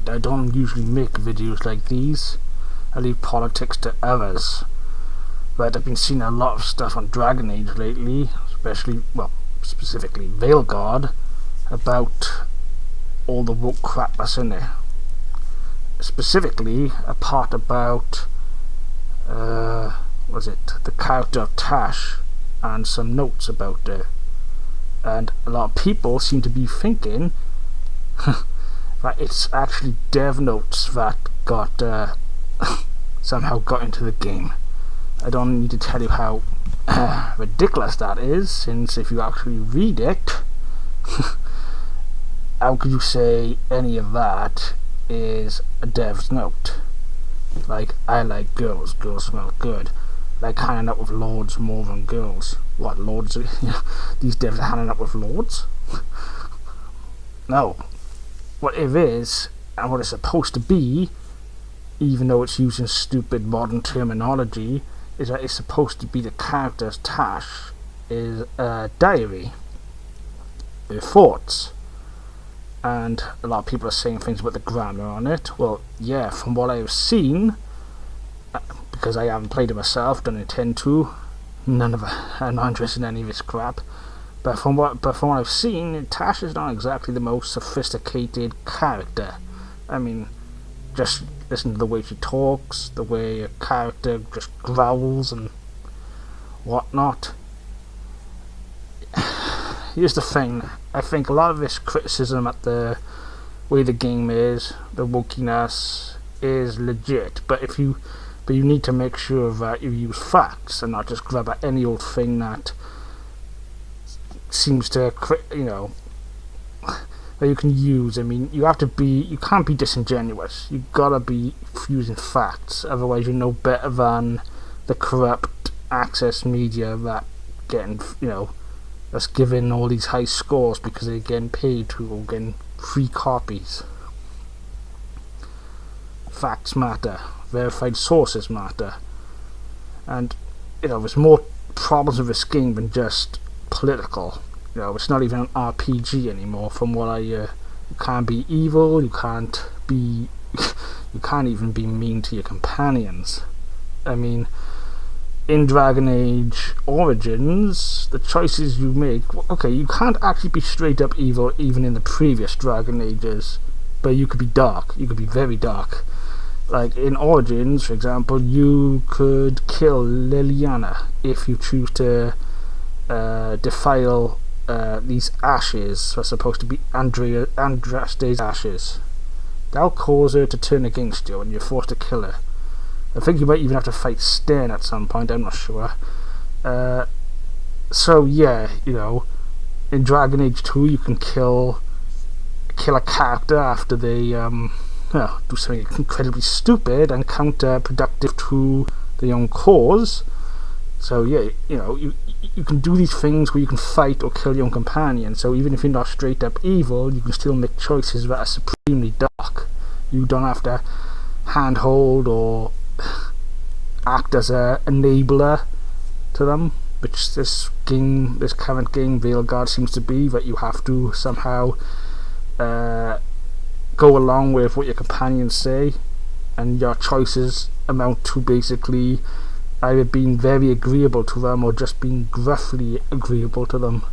admit I don't usually make videos like these. I leave politics to others. But I've been seeing a lot of stuff on Dragon Age lately, especially, well, specifically Veilguard, about all the woke crap that's in there. Specifically, a part about, the character of Taash, and some notes about it. And a lot of people seem to be thinking that it's actually dev notes that got somehow got into the game. I don't need to tell you how ridiculous that is, since if you actually read it, how could you say any of that is a dev's note? Like, I like girls, girls smell good. Like hanging out with lords more than girls. What, lords? These devs are hanging out with lords? No. What it is, and what it's supposed to be, even though it's using stupid modern terminology, is that it's supposed to be the character's Taash is a diary, her thoughts. And a lot of people are saying things about the grammar on it. Well, yeah, from what I've seen, because I haven't played it myself, don't intend to, I'm not interested in any of this crap. But from what I've seen, Taash is not exactly the most sophisticated character. I mean, just listen to the way she talks, the way a character just growls and whatnot. Here's the thing, I think a lot of this criticism at the way the game is, the wokiness, is legit, but you need to make sure that you use facts and not just grab at any old thing that seems to, that you can use. I mean, you can't be disingenuous. You gotta be using facts, otherwise you're no better than the corrupt access media that that's giving all these high scores because they're getting paid to, or getting free copies. Facts matter. Verified sources matter. And, there's more problems with this game than just political. It's not even an RPG anymore, from what you can't be evil, you can't even be mean to your companions. I mean, in Dragon Age Origins, the choices you make, okay, you can't actually be straight up evil even in the previous Dragon Ages, but you could be dark, you could be very dark. Like in Origins, for example, you could kill Liliana if you choose to defile these ashes. Are supposed to be Andraste's ashes. That'll cause her to turn against you and you're forced to kill her. I think you might even have to fight Sten at some point, I'm not sure. So yeah, in Dragon Age 2 you can kill a character after they do something incredibly stupid and counterproductive to their own cause. So yeah, you can do these things where you can fight or kill your own companion. So even if you're not straight up evil, you can still make choices that are supremely dark. You don't have to handhold or act as a enabler to them, which this current game Veilguard seems to be, that you have to somehow go along with what your companions say, and your choices amount to basically either being very agreeable to them or just being gruffly agreeable to them.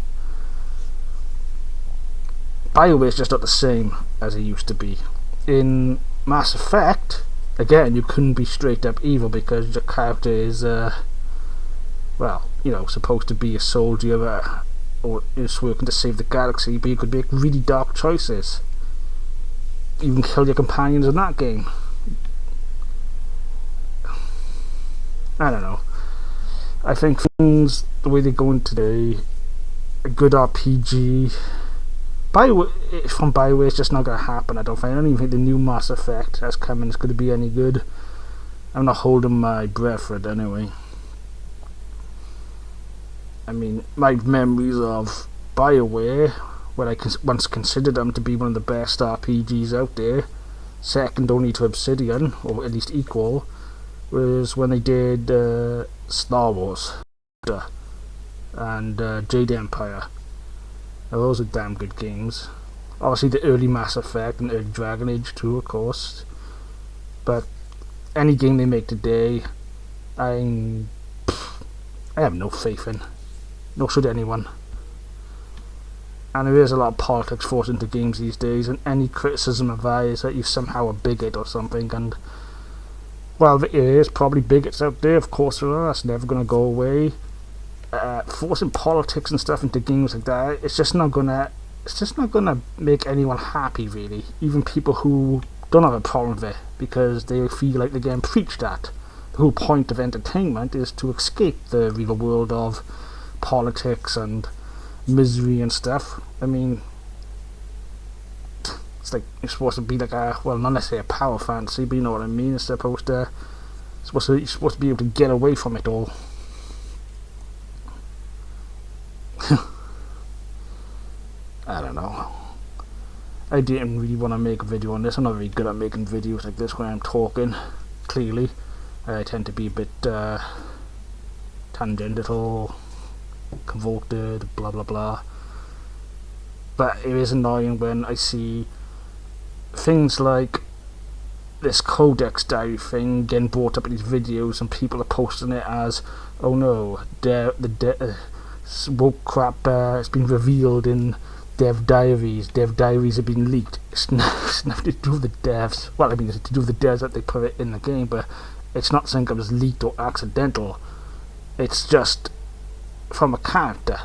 BioWare is just not the same as it used to be. In Mass Effect, again, you couldn't be straight up evil because your character is supposed to be a soldier or is working to save the galaxy, but you could make really dark choices. You can kill your companions in that game. I don't know. I think things, the way they're going today, a good RPG from BioWare is just not going to happen. I don't even think the new Mass Effect that's coming is going to be any good. I'm not holding my breath for it anyway. I mean, my memories of BioWare, when I once considered them to be one of the best RPGs out there, second only to Obsidian, or at least equal, was when they did Star Wars and Jade Empire. Now, those are damn good games. Obviously the early Mass Effect and early Dragon Age too, of course. But any game they make today, I have no faith in. Nor should anyone. And there is a lot of politics forced into games these days, and any criticism of that is that you're somehow a bigot or something, and well, there is probably bigots out there, of course there are, that's never going to go away. Forcing politics and stuff into games like that, it's just not gonna make anyone happy, really. Even people who don't have a problem with it, because they feel like they're getting preached at. The whole point of entertainment is to escape the real world of politics and misery and stuff. I mean, it's like it's supposed to be like a, well, not necessarily a power fantasy, but you know what I mean. It's supposed to you're supposed to be able to get away from it all. I don't know. I didn't really want to make a video on this. I'm not very good at making videos like this when I'm talking. Clearly, I tend to be a bit tangential, convoluted, blah blah blah. But it is annoying when I see things like this Codex diary thing getting brought up in these videos, and people are posting it as, oh no, woke crap, it's been revealed in dev diaries have been leaked. It's nothing to do with the devs. Well, I mean, it's to do with the devs that they put it in the game, but it's not something that was leaked or accidental. It's just from a character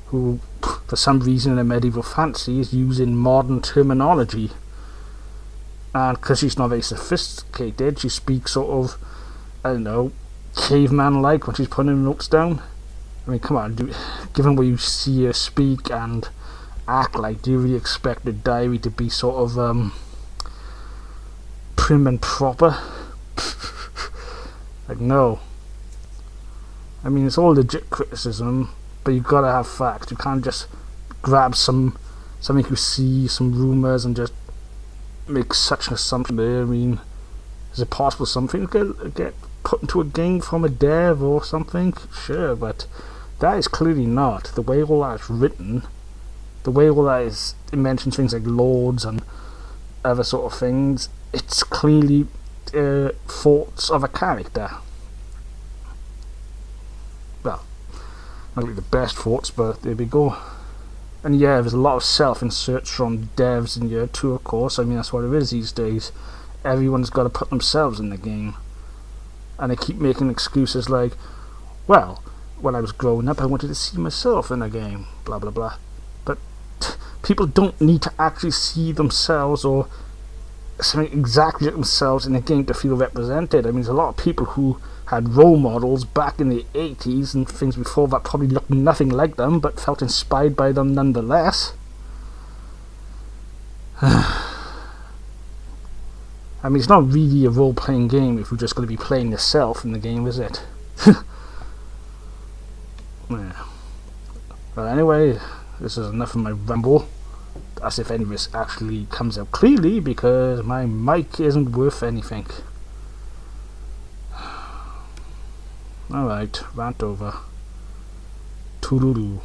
who, for some reason in a medieval fantasy, is using modern terminology. And because she's not very sophisticated, she speaks sort of, I don't know, caveman-like when she's putting her notes down. I mean, come on, given what you see her speak and act like, do you really expect the diary to be sort of prim and proper? Like, no. I mean, it's all legit criticism, but you've got to have facts. You can't just grab something you see, some rumours, and just make such an assumption there. I mean, is it possible something get put into a game from a dev or something? Sure, but that is clearly not. The way all that is written, the way all that is, it mentions things like lords and other sort of things, it's clearly thoughts of a character. Well, not really the best thoughts, but there we go. And yeah, there's a lot of self-inserts from devs in year 2, of course. I mean, that's what it is these days. Everyone's got to put themselves in the game. And they keep making excuses like, well, when I was growing up I wanted to see myself in a game, blah blah blah. But people don't need to actually see themselves or something exactly like themselves in a game to feel represented. I mean, there's a lot of people who had role models back in the 80s and things before that probably looked nothing like them but felt inspired by them nonetheless. I mean, it's not really a role-playing game if you're just going to be playing yourself in the game, is it? Yeah. But anyway, this is enough of my ramble. As if any of this actually comes out clearly, because my mic isn't worth anything. Alright, rant over. Toodaloo.